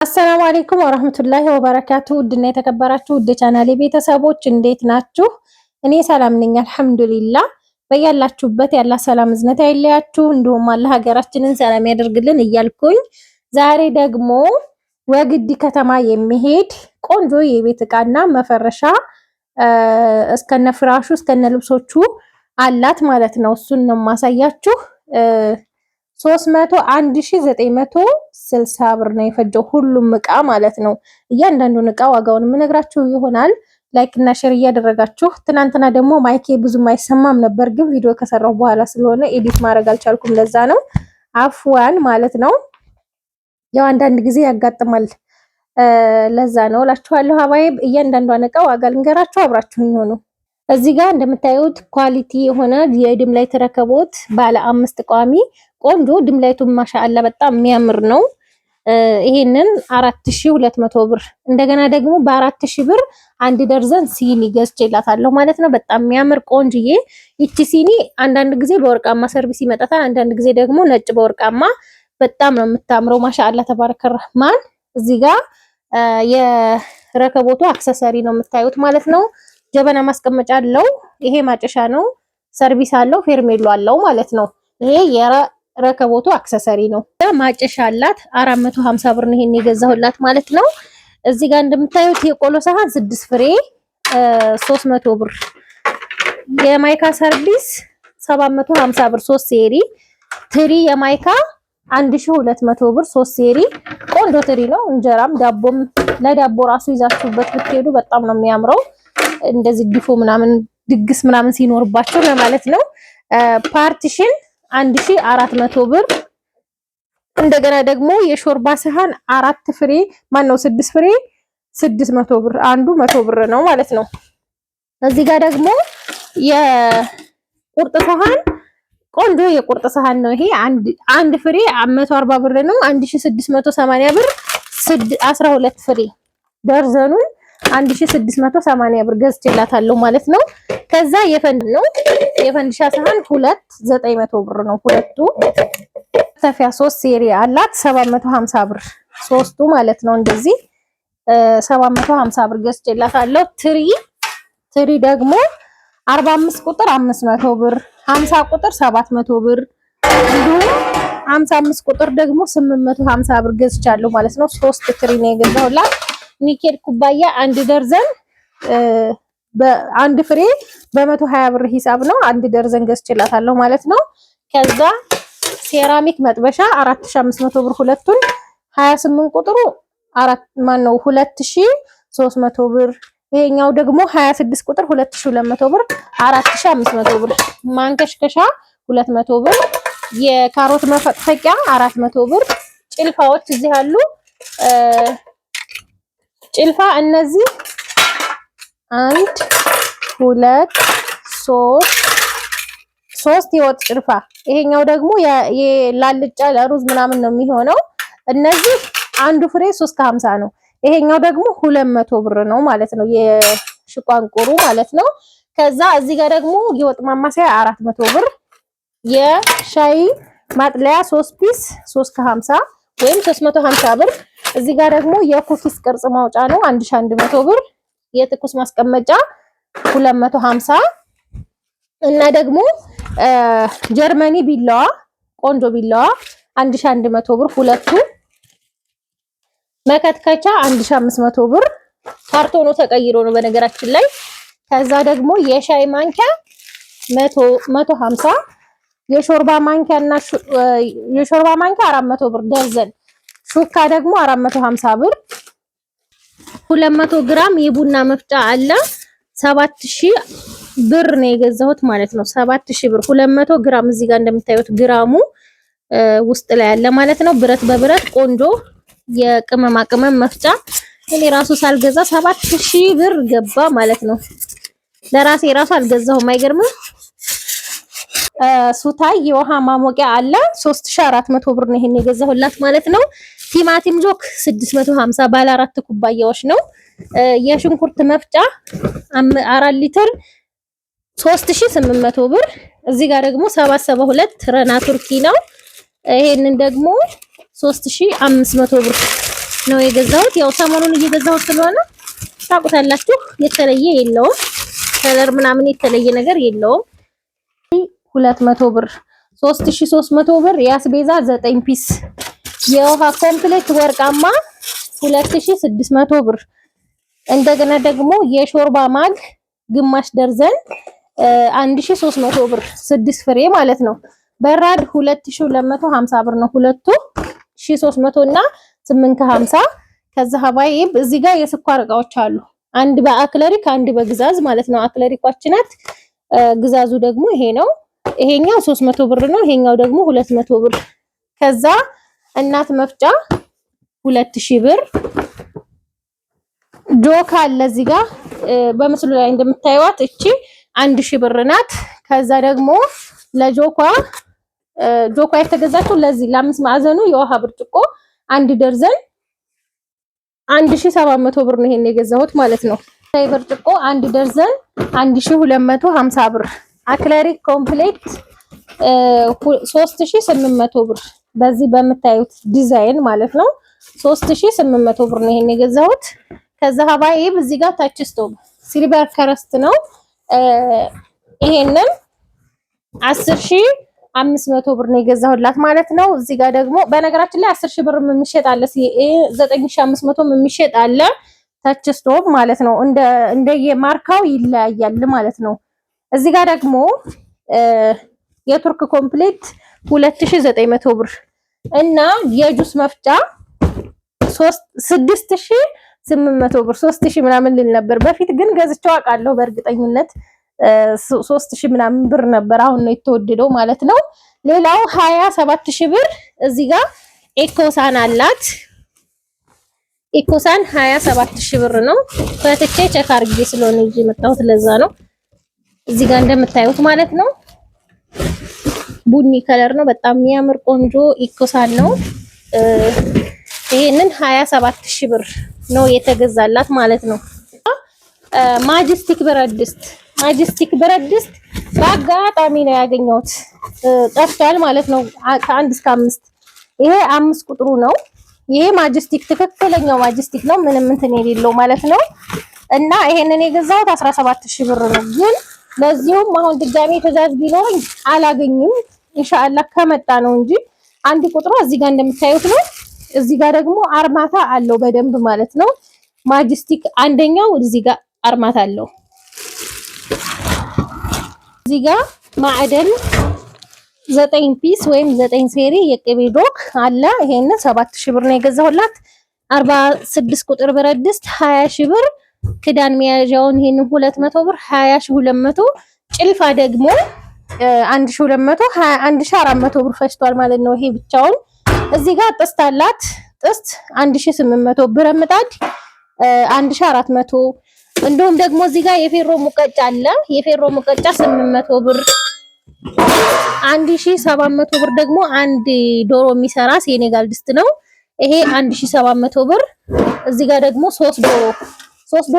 አሰላሙ አለይኩም ወራህመቱላሂ ወበረካቱ። ውድና የተከበራችሁ ውድ ቻናሌ ቤተሰቦች እንዴት ናችሁ? እኔ ሰላም ነኝ አልሐምዱሊላህ። በያላችሁበት ያላ ሰላም እዝነት አይለያችሁ፣ እንዲሁም አላህ ሀገራችንን ሰላም ያደርግልን እያልኩኝ ዛሬ ደግሞ ወግዲ ከተማ የሚሄድ ቆንጆ የቤት ዕቃና መፈረሻ እስከነ ፍራሹ እስከነ ልብሶቹ አላት ማለት ነው። እሱን ነው ማሳያችሁ። 301,960 ብር ነው የፈጀው ሁሉም ዕቃ ማለት ነው። እያንዳንዱን ዕቃ ዋጋውን የምነግራችሁ ይሆናል። ላይክ እና ሼር እያደረጋችሁ። ትናንትና ደግሞ ማይኬ ብዙም አይሰማም ነበር፣ ግን ቪዲዮ ከሰራው በኋላ ስለሆነ ኤዲት ማድረግ አልቻልኩም። ለዛ ነው አፍዋን ማለት ነው። ያው አንዳንድ ጊዜ ያጋጥማል። ለዛ ነው እላችኋለሁ። ሀባይብ እያንዳንዷን ዕቃ ዋጋ ልንገራችሁ፣ አብራችሁኝ ሆኑ። እዚህ ጋር እንደምታዩት ኳሊቲ የሆነ የድም ላይት ረከቦት ባለ 5 ቋሚ ቆንጆ ድም ላይቱ ማሻአላ በጣም የሚያምር ነው። ይሄንን 4200 ብር። እንደገና ደግሞ በ4000 ብር አንድ ደርዘን ሲኒ ገዝቼላታለሁ ማለት ነው። በጣም የሚያምር ቆንጅዬ። ይቺ ሲኒ አንዳንድ ጊዜ በወርቃማ ሰርቪስ ይመጣታል፣ አንዳንድ ጊዜ ደግሞ ነጭ በወርቃማ በጣም ነው የምታምረው። ማሻአላ ተባረከ ረህማን። እዚህ ጋር የረከቦቱ አክሰሰሪ ነው የምታዩት ማለት ነው። ጀበና ማስቀመጫ አለው። ይሄ ማጨሻ ነው። ሰርቪስ አለው። ፌርሜሎ አለው ማለት ነው። ይሄ የረከቦቱ አክሰሰሪ ነው። ማጨሻ አላት። 450 ብር ነው ይሄን የገዛሁላት ማለት ነው። እዚህ ጋር እንደምታዩት የቆሎ ሰሃን 6 ፍሬ 300 ብር። የማይካ ሰርቪስ 750 ብር 3 ሴሪ። ትሪ የማይካ 1200 ብር 3 ሴሪ። ቆንጆ ትሪ ነው። እንጀራም ዳቦም ለዳቦ ራሱ ይዛችሁበት ብትሄዱ በጣም ነው የሚያምረው። እንደዚህ ድፎ ምናምን ድግስ ምናምን ሲኖርባቸው ማለት ነው። ፓርቲሽን 1400 ብር። እንደገና ደግሞ የሾርባ ሰሃን 4 ፍሬ 6 ፍሬ 600 ብር። አንዱ 100 ብር ነው ማለት ነው። እዚህ ጋር ደግሞ የቁርጥ ሰሃን ቆንጆ የቁርጥ ሰሃን ነው። ይሄ አንድ ፍሬ 140 ብር ነው። 1680 ብር 12 ፍሬ ደርዘኑን 1680 ብር ገዝቼላታለሁ ማለት ነው። ከዛ የፈንድሻ ሰሃን 900 ብር ነው ሁለቱ። ሰፊያ 3 ሴሪ አላት 750 ብር ሶስቱ ማለት ነው። እንደዚህ 750 ብር ገዝቼላታለሁ። ትሪ ደግሞ 45 ቁጥር 500 ብር፣ 50 ቁጥር 700 ብር፣ እንዲሁም 55 ቁጥር ደግሞ 850 ብር ገዝቻለሁ ማለት ነው። 3 ትሪ ነው የገዛሁላት። ኒኬል ኩባያ 1 ደርዘን በአንድ ፍሬ በ120 ብር ሂሳብ ነው። 1 ደርዘን ገዝቼላታለሁ ማለት ነው። ከዛ ሴራሚክ መጥበሻ 4500 ብር ሁለቱን። 28 ቁጥሩ 2300 ብር። ይሄኛው ደግሞ 26 ቁጥር 2200 ብር 4500 ብር። ማንከሽከሻ 200 ብር። የካሮት መፈቅፈቂያ 400 ብር። ጭልፋዎች እዚህ አሉ። ጭልፋ እነዚህ 1 2 3 የወጥ ጭልፋ። ይሄኛው ደግሞ የላልጫ ለሩዝ ምናምን ነው የሚሆነው። እነዚህ አንዱ ፍሬ 350 ነው። ይሄኛው ደግሞ 200 ብር ነው ማለት ነው። የሽቋንቁሩ ማለት ነው። ከዛ እዚህ ጋር ደግሞ የወጥ ማማሰያ 400 ብር። የሻይ ማጥለያ 3 ፒስ 350 ወይም 350 ብር። እዚህ ጋር ደግሞ የኩኪስ ቅርጽ ማውጫ ነው 1100 ብር። የትኩስ ማስቀመጫ 250 እና ደግሞ ጀርመኒ ቢላዋ ቆንጆ ቢላዋ 1100 ብር ሁለቱ። መከትከቻ 1500 ብር። ካርቶኑ ተቀይሮ ነው በነገራችን ላይ። ከዛ ደግሞ የሻይ ማንኪያ 150። የሾርባ ማንኪያ 400 ብር ደርዘን። ሹካ ደግሞ 450 ብር። 200 ግራም የቡና መፍጫ አለ 7000 ብር ነው የገዛሁት ማለት ነው። 7000 ብር 200 ግራም። እዚህ ጋር እንደምታዩት ግራሙ ውስጥ ላይ ያለ ማለት ነው። ብረት በብረት ቆንጆ የቅመማ ቅመም መፍጫ። እኔ ራሱ ሳልገዛ 7000 ብር ገባ ማለት ነው። ለራሴ ራሱ አልገዛሁም። አይገርምም? ሱታይ የውሃ ማሞቂያ አለ 3400 ብር ነው ይሄን የገዛሁላት ማለት ነው። ቲማቲም ጆክ 650 ባለ 4 ኩባያዎች ነው። የሽንኩርት መፍጫ 4 ሊትር 3800 ብር። እዚህ ጋር ደግሞ 772 ረና ቱርኪ ነው። ይሄንን ደግሞ 3500 ብር ነው የገዛሁት። ያው ሰሞኑን እየገዛሁት ስለሆነ ታውቁታላችሁ። የተለየ የለውም ከለር ምናምን የተለየ ነገር የለውም። 200 ብር 3300 ብር የአስቤዛ 9 ፒስ የውሃ ኮምፕሌት ወርቃማ 2600 ብር። እንደገና ደግሞ የሾርባ ማግ ግማሽ ደርዘን 1300 ብር 6 ፍሬ ማለት ነው። በራድ 2250 ብር ነው ሁለቱ 1300 እና 850። ከዛ ሀባይብ እዚህ ጋር የስኳር እቃዎች አሉ። አንድ በአክለሪክ አንድ በግዛዝ ማለት ነው። አክለሪኳች ናት። ግዛዙ ደግሞ ይሄ ነው። ይሄኛው 300 ብር ነው። ይሄኛው ደግሞ 200 ብር። ከዛ እናት መፍጫ 2000 ብር። ጆካ አለ እዚህ ጋር በምስሉ ላይ እንደምታዩት እቺ 1000 ብር ናት። ከዛ ደግሞ ለጆኳ የተገዛችው ለዚህ ለአምስት ማዕዘኑ የውሃ ብርጭቆ አንድ ደርዘን 1700 ብር ነው። ይሄን የገዛሁት ማለት ነው። ብርጭቆ አንድ ደርዘን 1250 ብር። አክለሪክ ኮምፕሌት 3800 ብር በዚህ በምታዩት ዲዛይን ማለት ነው። 3800 ብር ነው ይሄን የገዛሁት። ከዛ ሀባይብ እዚህ ጋር ታች ስቶቭ ሲልቨር ከረስት ነው። ይሄንን 10500 ብር ነው የገዛሁላት ማለት ነው። እዚህ ጋር ደግሞ በነገራችን ላይ 10000 ብር የሚሸጥ አለ፣ 9500 የሚሸጥ አለ። ታች ስቶቭ ማለት ነው። እንደየማርካው ይለያያል ማለት ነው። እዚህ ጋር ደግሞ የቱርክ ኮምፕሌት 2900 ብር እና የጁስ መፍጫ 6800 ብር 3000 ምናምን ልል ነበር በፊት ግን ገዝቼው አውቃለሁ በእርግጠኝነት 3000 ምናምን ብር ነበር። አሁን ነው የተወደደው ማለት ነው። ሌላው 27000 ብር እዚህ ጋር ኤኮሳን አላት። ኤኮሳን 27000 ብር ነው። ፈትቼ ቼክ አድርጌ ስለሆነ ይዤ መጣሁት ለዛ ነው። እዚህ ጋር እንደምታዩት ማለት ነው ቡኒ ከለር ነው። በጣም የሚያምር ቆንጆ ኢኮሳን ነው። ይሄንን 27000 ብር ነው የተገዛላት ማለት ነው። ማጀስቲክ ብረት ድስት በአጋጣሚ ነው ያገኘሁት፣ ጠፍቷል ማለት ነው። ከ1 እስከ 5 ይሄ 5 ቁጥሩ ነው። ይሄ ማጀስቲክ ትክክለኛው ማጀስቲክ ነው፣ ምንም እንትን የሌለው ማለት ነው። እና ይሄንን የገዛሁት 17000 ብር ነው። ግን ለዚሁም አሁን ድጋሜ ትዕዛዝ ቢኖርኝ አላገኝም። ኢንሻአላህ ከመጣ ነው እንጂ አንድ ቁጥሩ እዚህ ጋር እንደምታዩት ነው። እዚህ ጋር ደግሞ አርማታ አለው በደንብ ማለት ነው። ማጀስቲክ አንደኛው እዚህ ጋር አርማታ አለው። እዚህ ጋር ማዕደን 9 ፒስ ወይም 9 ሴሪ የቅቤ ዶክ አለ። ይሄን 7000 ብር ነው የገዛሁላት። 46 ቁጥር ብረት ድስት 20000 ብር። ክዳን መያዣውን ይሄን 200 ብር 20200። ጭልፋ ደግሞ 1200 21400 ብር ፈጅቷል ማለት ነው። ይሄ ብቻውን እዚህ ጋር ጥስት አላት። ጥስት 1800 ብር። ምጣድ 1400። እንዲሁም ደግሞ እዚህ ጋር የፌሮ ሙቀጫ አለ። የፌሮ ሙቀጫ 800 ብር። 1700 ብር ደግሞ አንድ ዶሮ የሚሰራ ሴኔጋል ድስት ነው። ይሄ 1700 ብር። እዚህ ጋር ደግሞ 3 ዶሮ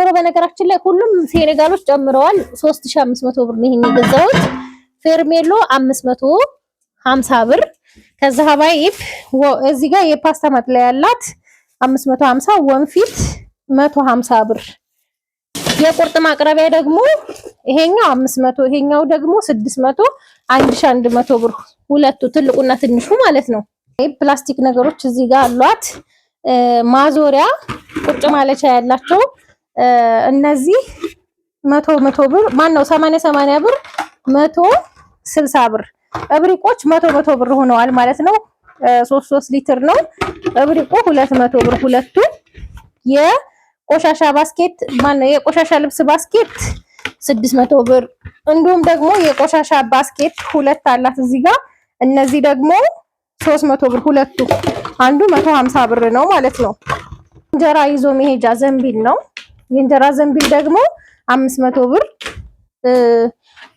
በነገራችን ላይ ሁሉም ሴኔጋሎች ጨምረዋል። 3500 ብር ነው ይሄን የገዛሁት። ፌርሜሎ 550 ብር። ከዛ ሀባይብ እዚህ ጋር የፓስታ ማጥለያ ያላት 550። ወንፊት 150 ብር። የቁርጥ ማቅረቢያ ደግሞ ይሄኛው 500 ይሄኛው ደግሞ 600 1100 ብር። ሁለቱ ትልቁና ትንሹ ማለት ነው። ፕላስቲክ ነገሮች እዚህ ጋር አሏት። ማዞሪያ ቁጭ ማለቻ ያላቸው እነዚህ 100 ብር ማነው 80 ብር 160 ብር። እብሪቆች 100 ብር ሆነዋል ማለት ነው። 3 ሊትር ነው እብሪቆ 200 ብር ሁለቱ። የቆሻሻ ባስኬት ማነው የቆሻሻ ልብስ ባስኬት 600 ብር። እንዲሁም ደግሞ የቆሻሻ ባስኬት ሁለት አላት እዚህ ጋር። እነዚህ ደግሞ 300 ብር ሁለቱ። አንዱ 150 ብር ነው ማለት ነው። እንጀራ ይዞ መሄጃ ዘንቢል ነው። የእንጀራ ዘንቢል ደግሞ 500 ብር።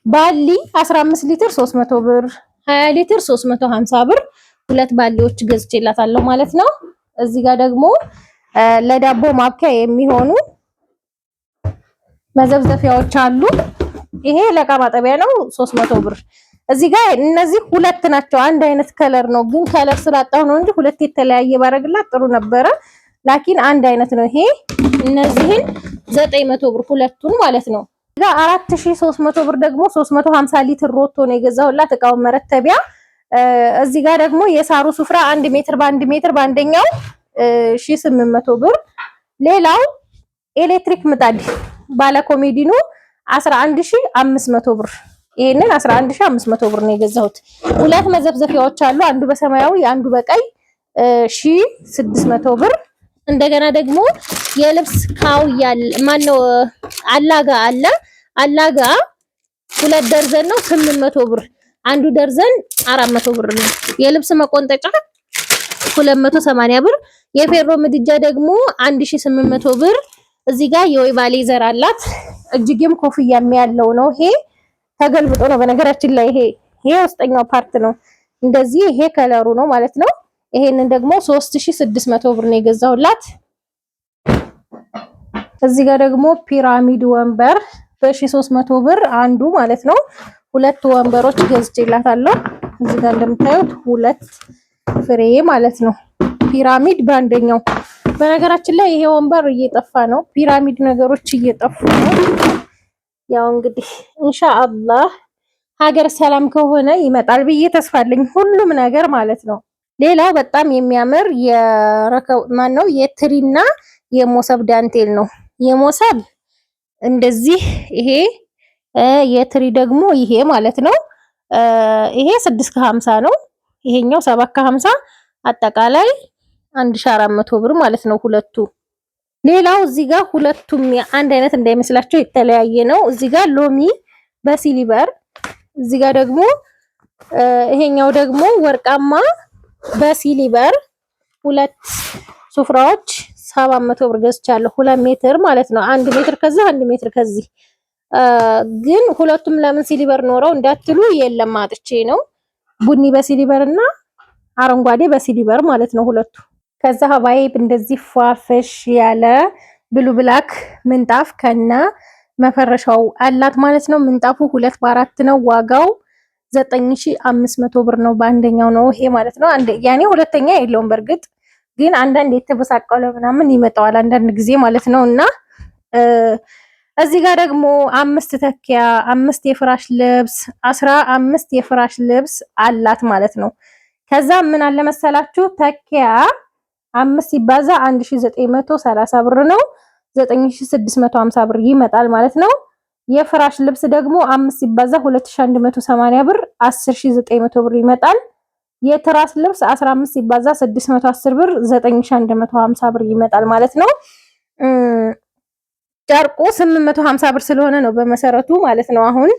ባሊ 15 ሊትር 300 ብር። 20 ሊትር 350 ብር። ሁለት ባሊዎች ገዝቼላታለሁ ማለት ነው። እዚህ ጋር ደግሞ ለዳቦ ማብኪያ የሚሆኑ መዘብዘፊያዎች አሉ። ይሄ ለዕቃ ማጠቢያ ነው 300 ብር። እዚህ ጋር እነዚህ ሁለት ናቸው። አንድ አይነት ከለር ነው ግን ከለር ስላጣው ነው እንጂ ሁለት የተለያየ ባረግላት ጥሩ ነበረ። ላኪን አንድ አይነት ነው ይሄ። እነዚህን 900 ብር ሁለቱን ማለት ነው። እዛ 4300 ብር ደግሞ 350 ሊትር ሮቶ ነው የገዛሁላት እቃውን መረተቢያ። እዚህ ጋር ደግሞ የሳሩ ሱፍራ 1 ሜትር በ1 ሜትር በአንደኛው 1800 ብር። ሌላው ኤሌክትሪክ ምጣድ ባለ ኮሜዲኖ 11500 ብር። ይሄንን 11500 ብር ነው የገዛሁት። ሁለት መዘፍዘፊያዎች አሉ፣ አንዱ በሰማያዊ አንዱ በቀይ 1600 ብር። እንደገና ደግሞ የልብስ ካውያ ማነው አላጋ አለ። አላጋ 2 ደርዘን ነው 800 ብር። አንዱ ደርዘን 400 ብር ነው። የልብስ መቆንጠጫ 280 ብር። የፌሮ ምድጃ ደግሞ 1800 ብር። እዚህ ጋር የወይባ ሌዘር አላት። እጅጌም ኮፍያም ያለው ነው። ይሄ ተገልብጦ ነው በነገራችን ላይ ይሄ ውስጠኛው ፓርት ነው። እንደዚህ ይሄ ከለሩ ነው ማለት ነው። ይሄንን ደግሞ 3600 ብር ነው የገዛሁላት። እዚህ ጋር ደግሞ ፒራሚድ ወንበር በ1300 ብር አንዱ ማለት ነው። ሁለት ወንበሮች ገዝቼላታለሁ። እዚህ ጋር እንደምታዩት ሁለት ፍሬ ማለት ነው። ፒራሚድ በአንደኛው። በነገራችን ላይ ይሄ ወንበር እየጠፋ ነው። ፒራሚድ ነገሮች እየጠፉ ነው። ያው እንግዲህ ኢንሻአላህ ሀገር ሰላም ከሆነ ይመጣል ብዬ ተስፋ አለኝ ሁሉም ነገር ማለት ነው። ሌላው በጣም የሚያምር ማነው የትሪና የሞሰብ ዳንቴል ነው። የሞሰብ እንደዚህ ይሄ የትሪ ደግሞ ይሄ ማለት ነው። ይሄ 650 ነው። ይሄኛው 750 አጠቃላይ 1400 ብር ማለት ነው ሁለቱ። ሌላው እዚህ ጋር ሁለቱም አንድ አይነት እንዳይመስላችሁ የተለያየ ነው። እዚህ ጋር ሎሚ በሲሊቨር፣ እዚህ ጋር ደግሞ ይሄኛው ደግሞ ወርቃማ በሲሊቨር ሁለት ሱፍራዎች 700 ብር ገዝቻለሁ። 2 ሜትር ማለት ነው። 1 ሜትር ከዛ 1 ሜትር ከዚህ። ግን ሁለቱም ለምን ሲሊቨር ኖረው እንዳትሉ የለም አጥቼ ነው። ቡኒ በሲሊቨር እና አረንጓዴ በሲሊቨር ማለት ነው ሁለቱ። ከዛ ሀባይብ እንደዚህ ፏፈሽ ያለ ብሉ ብላክ ምንጣፍ ከነ መፈረሻው አላት ማለት ነው። ምንጣፉ 2 በ4 ነው። ዋጋው 9500 ብር ነው። በአንደኛው ነው ይሄ ማለት ነው። ያኔ ሁለተኛ የለውም በርግጥ ግን አንዳንድ የተበሳቀለ ምናምን ይመጣዋል አንዳንድ ጊዜ ማለት ነው። እና እዚህ ጋር ደግሞ 5 ተኪያ 5 የፍራሽ ልብስ 15 የፍራሽ ልብስ አላት ማለት ነው። ከዛ ምን አለ መሰላችሁ ተኪያ 5 ሲባዛ 1930 ብር ነው። 9650 ብር ይመጣል ማለት ነው። የፍራሽ ልብስ ደግሞ 5 ሲባዛ 2180 ብር 10900 ብር ይመጣል። የትራስ ልብስ 15 ሲባዛ 610 ብር 9150 ብር ይመጣል ማለት ነው። ጨርቁ 850 ብር ስለሆነ ነው በመሰረቱ ማለት ነው። አሁን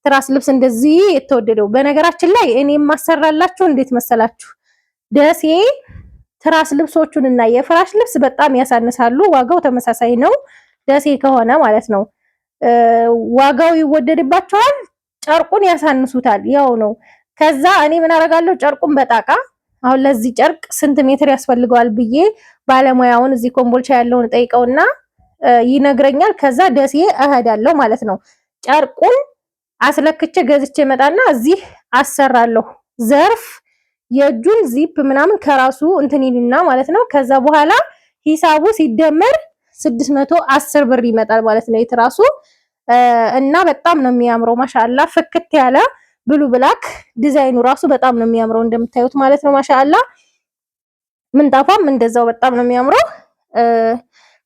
ትራስ ልብስ እንደዚህ የተወደደው በነገራችን ላይ እኔ ማሰራላችሁ እንዴት መሰላችሁ? ደሴ ትራስ ልብሶቹን እና የፍራሽ ልብስ በጣም ያሳንሳሉ። ዋጋው ተመሳሳይ ነው ደሴ ከሆነ ማለት ነው። ዋጋው ይወደድባቸዋል፣ ጨርቁን ያሳንሱታል። ያው ነው። ከዛ እኔ ምን አደርጋለሁ ጨርቁን በጣቃ አሁን ለዚህ ጨርቅ ስንት ሜትር ያስፈልገዋል ብዬ ባለሙያውን እዚህ ኮምቦልቻ ያለውን ጠይቀውና ይነግረኛል። ከዛ ደሴ እሄዳለሁ ማለት ነው። ጨርቁን አስለክቼ ገዝቼ መጣና እዚህ አሰራለሁ። ዘርፍ የእጁን ዚፕ ምናምን ከራሱ እንትንይልና ማለት ነው። ከዛ በኋላ ሂሳቡ ሲደመር 610 ብር ይመጣል ማለት ነው የትራሱ እና በጣም ነው የሚያምረው። ማሻአላ ፍክት ያለ ብሉ ብላክ ዲዛይኑ ራሱ በጣም ነው የሚያምረው እንደምታዩት ማለት ነው። ማሻአላ ምንጣፏም እንደዛው በጣም ነው የሚያምረው።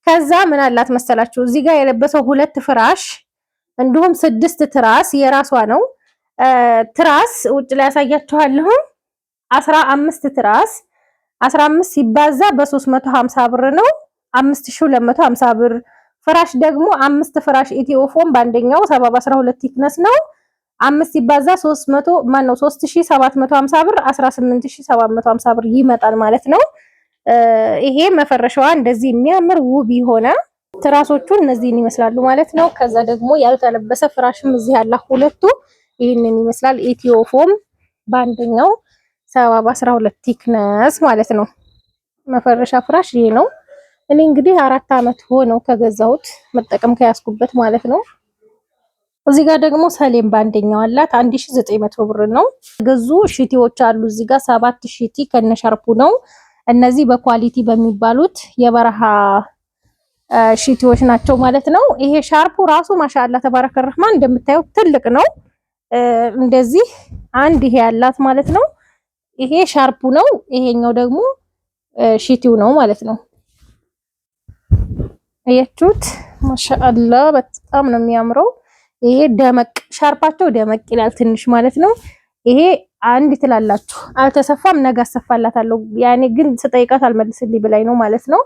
ከዛ ምን አላት መሰላችሁ እዚህ ጋር የለበሰው 2 ፍራሽ እንዲሁም 6 ትራስ የራሷ ነው። ትራስ ውጭ ላይ ያሳያችኋለሁ። 15 ትራስ 15 ሲባዛ በ350 ብር ነው 5250 ብር። ፍራሽ ደግሞ 5 ፍራሽ ኢትዮፎም በአንደኛው 712 ቲክነስ ነው 5 ሲባዛ 300 ማን ነው 3750 ብር 18750 ብር ይመጣል ማለት ነው። ይሄ መፈረሻዋ እንደዚህ የሚያምር ውብ የሆነ ትራሶቹ እነዚህን ይመስላሉ ማለት ነው። ከዛ ደግሞ ያልተለበሰ ፍራሽም እዚህ ያለ ሁለቱ ይህንን ይመስላል። ኢትዮፎም በአንደኛው 712 ቲክነስ ማለት ነው። መፈረሻ ፍራሽ ይሄ ነው። እኔ እንግዲህ 4 አመት ሆነው ከገዛሁት መጠቀም ከያዝኩበት ማለት ነው። እዚህ ጋር ደግሞ ሰሌም በአንደኛው አላት 1900 ብር ነው። ገዙ ሽቲዎች አሉ እዚህ ጋር 7 ሽቲ ከነሻርፑ ነው እነዚህ በኳሊቲ በሚባሉት የበረሃ ሺቲዎች ናቸው ማለት ነው። ይሄ ሻርፑ ራሱ ማሻአላ ተባረከ ረህማን እንደምታዩት ትልቅ ነው። እንደዚህ አንድ ይሄ ያላት ማለት ነው። ይሄ ሻርፑ ነው። ይሄኛው ደግሞ ሺቲው ነው ማለት ነው። አያችሁት? ማሻአላ በጣም ነው የሚያምረው። ይሄ ደመቅ ሻርፓቸው ደመቅ ይላል ትንሽ ማለት ነው። ይሄ አንድ ትላላችሁ አልተሰፋም፣ ነገ አሰፋላታለሁ። ያኔ ግን ስጠይቃት አልመልስልኝ ብላኝ ነው ማለት ነው።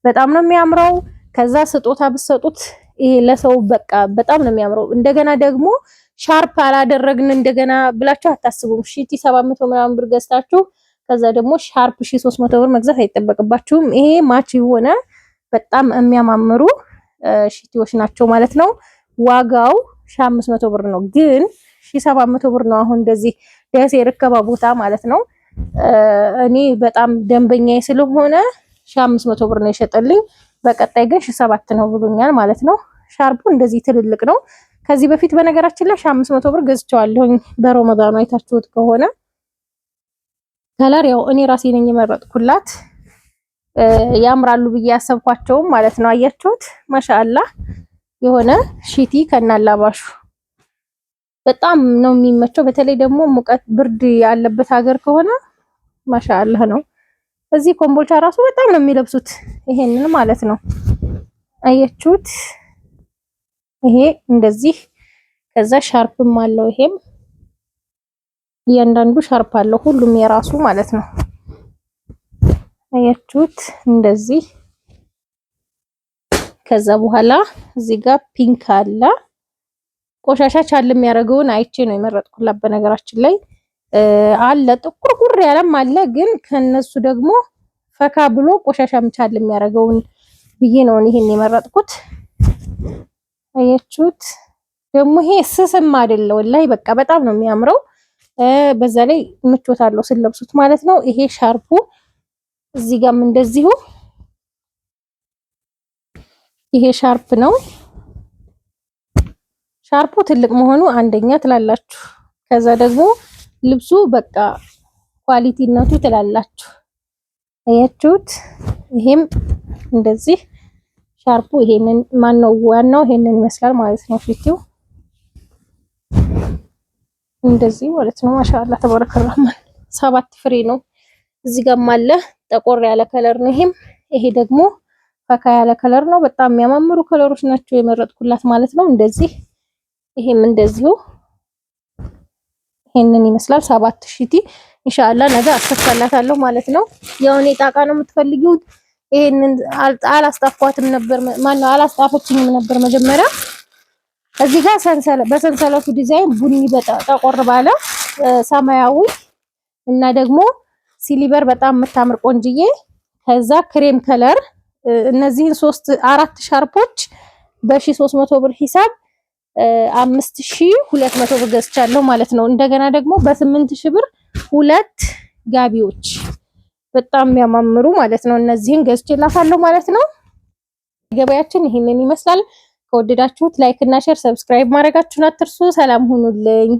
በጣም ነው የሚያምረው። ከዛ ስጦታ ብትሰጡት ይሄ ለሰው በቃ በጣም ነው የሚያምረው። እንደገና ደግሞ ሻርፕ አላደረግን እንደገና ብላችሁ አታስቡም። ሺቲ 700 ምናምን ብር ገዝታችሁ ከዛ ደግሞ ሻርፕ 1300 ብር መግዛት አይጠበቅባችሁም። ይሄ ማች የሆነ በጣም የሚያማምሩ ሺቲዎች ናቸው ማለት ነው። ዋጋው 1500 ብር ነው፣ ግን 1700 ብር ነው አሁን እንደዚህ ደሴ የርከባ ቦታ ማለት ነው። እኔ በጣም ደንበኛዬ ስለሆነ 1500 ብር ነው የሸጠልኝ። በቀጣይ ግን 7 ነው ብሎኛል ማለት ነው። ሻርፑ እንደዚህ ትልልቅ ነው። ከዚህ በፊት በነገራችን ላይ 500 ብር ገዝቼዋለሁኝ በረመዳኑ አይታችሁት ከሆነ። ከለር ያው እኔ ራሴ ነኝ የመረጥኩላት ያምራሉ ብዬ ያሰብኳቸውም ማለት ነው። አያችሁት? ማሻአላህ የሆነ ሺቲ ከናላባሹ በጣም ነው የሚመቸው። በተለይ ደግሞ ሙቀት ብርድ ያለበት ሀገር ከሆነ ማሻአላህ ነው። እዚህ ኮምቦልቻ ራሱ በጣም ነው የሚለብሱት ይሄንን ማለት ነው። አያችሁት? ይሄ እንደዚህ ከዛ ሻርፕም አለው። ይሄም እያንዳንዱ ሻርፕ አለው ሁሉም የራሱ ማለት ነው። አያችሁት? እንደዚህ ከዛ በኋላ እዚህ ጋር ፒንክ አለ። ቆሻሻ ቻል የሚያደርገውን አይቼ ነው የመረጥኩላት። በነገራችን ላይ አለ ጥቁር ያለም አለ፣ ግን ከነሱ ደግሞ ፈካ ብሎ ቆሻሻ ቻል የሚያደርገውን ብዬ ነው ይሄን የመረጥኩት። አያችሁት? ደግሞ ይሄ ስስም አይደለ ወላሂ በቃ በጣም ነው የሚያምረው። በዛ ላይ ምቾት አለው ስለብሱት ማለት ነው። ይሄ ሻርፑ እዚህ ጋርም እንደዚሁ ይሄ ሻርፕ ነው። ሻርፑ ትልቅ መሆኑ አንደኛ ትላላችሁ። ከዛ ደግሞ ልብሱ በቃ ኳሊቲነቱ ትላላችሁ። አያችሁት? ይሄም እንደዚህ ሻርፑ ይሄንን ማነው ዋናው ይሄንን ይመስላል ማለት ነው። ፊቲው እንደዚህ ማለት ነው። ማሻአላ ተባረከ ረህማን 7 ፍሬ ነው። እዚህ ጋርም አለ ጠቆር ያለ ከለር ነው። ይሄ ደግሞ ፈካ ያለ ከለር ነው። በጣም የሚያማምሩ ከለሮች ናቸው የመረጥኩላት ማለት ነው። እንደዚህ ይሄም እንደዚሁ ይሄንን ይመስላል 7 ሺቲ ኢንሻአላህ ነገ አስተካክላታለሁ ማለት ነው። ያው እኔ ጣቃ ነው የምትፈልጊው። ይሄንን አላስጣፋትም ነበር ማነው አላስጣፈችኝም ነበር መጀመሪያ። እዚህ ጋር በሰንሰለቱ ዲዛይን ቡኒ ጠቆር ባለ ሰማያዊ እና ደግሞ ሲሊቨር በጣም የምታምር ቆንጅዬ፣ ከዛ ክሬም ከለር እነዚህን 4 ሻርፖች በ1300 ብር ሂሳብ 5200 ብር ገዝቻለሁ ማለት ነው። እንደገና ደግሞ በ8000 ብር 2 ጋቢዎች በጣም የሚያማምሩ ማለት ነው። እነዚህን ገዝቼላታለሁ ማለት ነው። ገበያችን ይሄንን ይመስላል። ከወደዳችሁት ላይክ እና ሼር ሰብስክራይብ ማድረጋችሁን አትርሱ። ሰላም ሁኑልኝ።